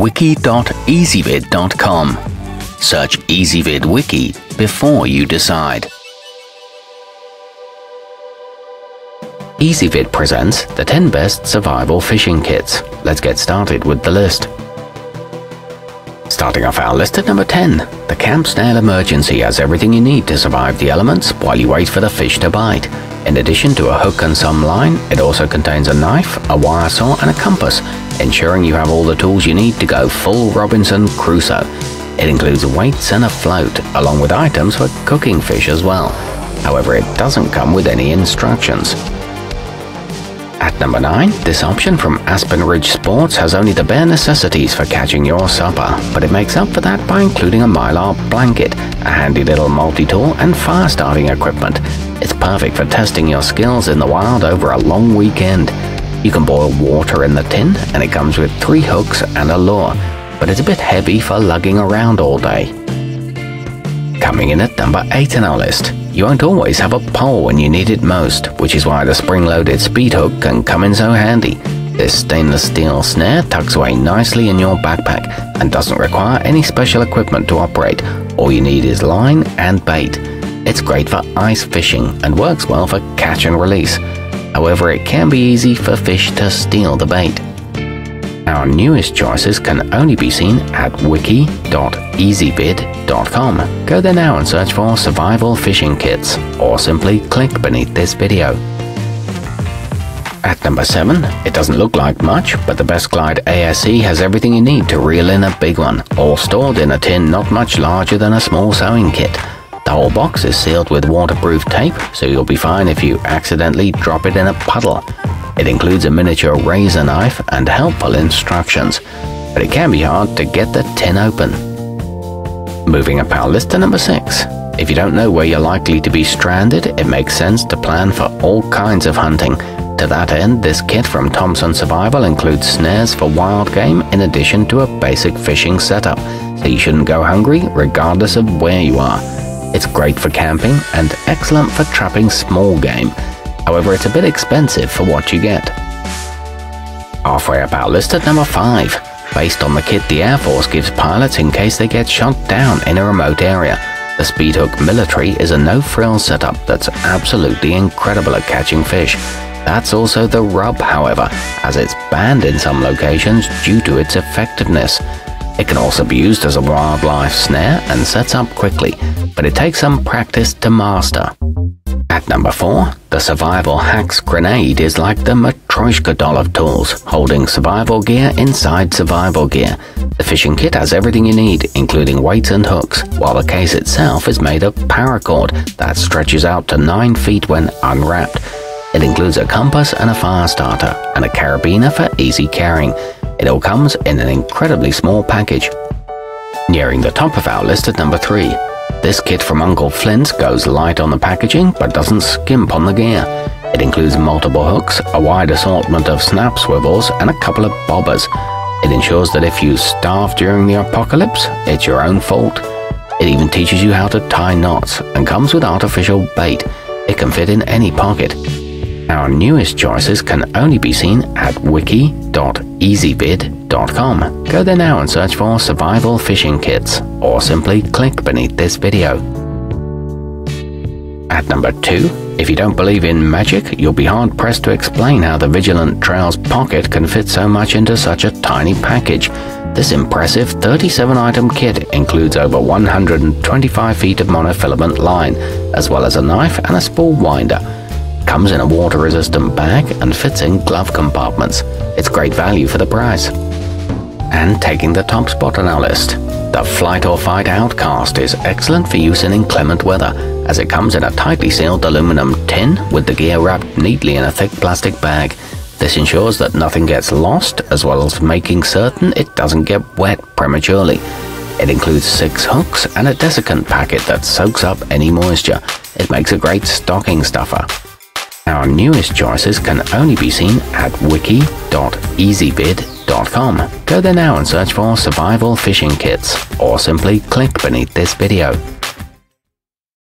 wiki.ezvid.com. Search Ezvid Wiki before you decide. Ezvid presents the 10 best survival fishing kits. Let's get started with the list. Starting off our list at number 10, the campsnail emergency has everything you need to survive the elements while you wait for the fish to bite. In addition to a hook and some line, it also contains a knife, a wire saw and a compass, ensuring you have all the tools you need to go full Robinson Crusoe. It includes weights and a float, along with items for cooking fish as well. However, it doesn't come with any instructions. At number 9, this option from Aspen Sports has only the bare necessities for catching your supper, but it makes up for that by including a mylar blanket, a handy little multi-tool and fire starting equipment. It's perfect for testing your skills in the wild over a long weekend. You can boil water in the tin and it comes with 3 hooks and a lure, but it's a bit heavy for lugging around all day. Coming in at number 8 in our list, you won't always have a pole when you need it most, which is why the spring-loaded speedhook can come in so handy. This stainless steel snare tucks away nicely in your backpack and doesn't require any special equipment to operate. All you need is line and bait. It's great for ice fishing and works well for catch and release. However, it can be easy for fish to steal the bait. Our newest choices can only be seen at wiki.ezvid.com. Go there now and search for survival fishing kits, or simply click beneath this video. At number 7, it doesn't look like much, but the Best Glide ASE has everything you need to reel in a big one, all stored in a tin not much larger than a small sewing kit. The whole box is sealed with waterproof tape, so you'll be fine if you accidentally drop it in a puddle. It includes a miniature razor knife and helpful instructions, but it can be hard to get the tin open. Moving up our list to number 6. If you don't know where you're likely to be stranded, it makes sense to plan for all kinds of hunting. To that end, this kit from Thompson Survival includes snares for wild game in addition to a basic fishing setup, so you shouldn't go hungry regardless of where you are. It's great for camping and excellent for trapping small game. However, it's a bit expensive for what you get. Halfway up our list at number 5. Based on the kit the Air Force gives pilots in case they get shot down in a remote area, the Speedhook Military is a no-frills setup that's absolutely incredible at catching fish. That's also the rub, however, as it's banned in some locations due to its effectiveness. It can also be used as a wildlife snare and sets up quickly, but it takes some practice to master. At number 4, the Survival Hacks Grenade is like the Matryoshka doll of tools, holding survival gear inside survival gear. The fishing kit has everything you need, including weights and hooks, while the case itself is made of paracord that stretches out to 9 feet when unwrapped. It includes a compass and a fire starter, and a carabiner for easy carrying. It all comes in an incredibly small package. Nearing the top of our list at number 3. This kit from Uncle Flint's goes light on the packaging but doesn't skimp on the gear. It includes multiple hooks, a wide assortment of snap swivels and a couple of bobbers. It ensures that if you starve during the apocalypse, it's your own fault. It even teaches you how to tie knots and comes with artificial bait. It can fit in any pocket. Our newest choices can only be seen at wiki.ezvid.com. Go there now and search for survival fishing kits, or simply click beneath this video. At number 2, if you don't believe in magic, you'll be hard-pressed to explain how the Vigilant Trail's pocket can fit so much into such a tiny package. This impressive 37-item kit includes over 125 feet of monofilament line, as well as a knife and a spool winder. Comes in a water-resistant bag and fits in glove compartments. It's great value for the price. And taking the top spot on our list, the Flight or Fight Outcast is excellent for use in inclement weather, as it comes in a tightly sealed aluminum tin with the gear wrapped neatly in a thick plastic bag. This ensures that nothing gets lost, as well as making certain it doesn't get wet prematurely. It includes 6 hooks and a desiccant packet that soaks up any moisture. It makes a great stocking stuffer. Our newest choices can only be seen at wiki.ezvid.com. Go there now and search for survival fishing kits, or simply click beneath this video.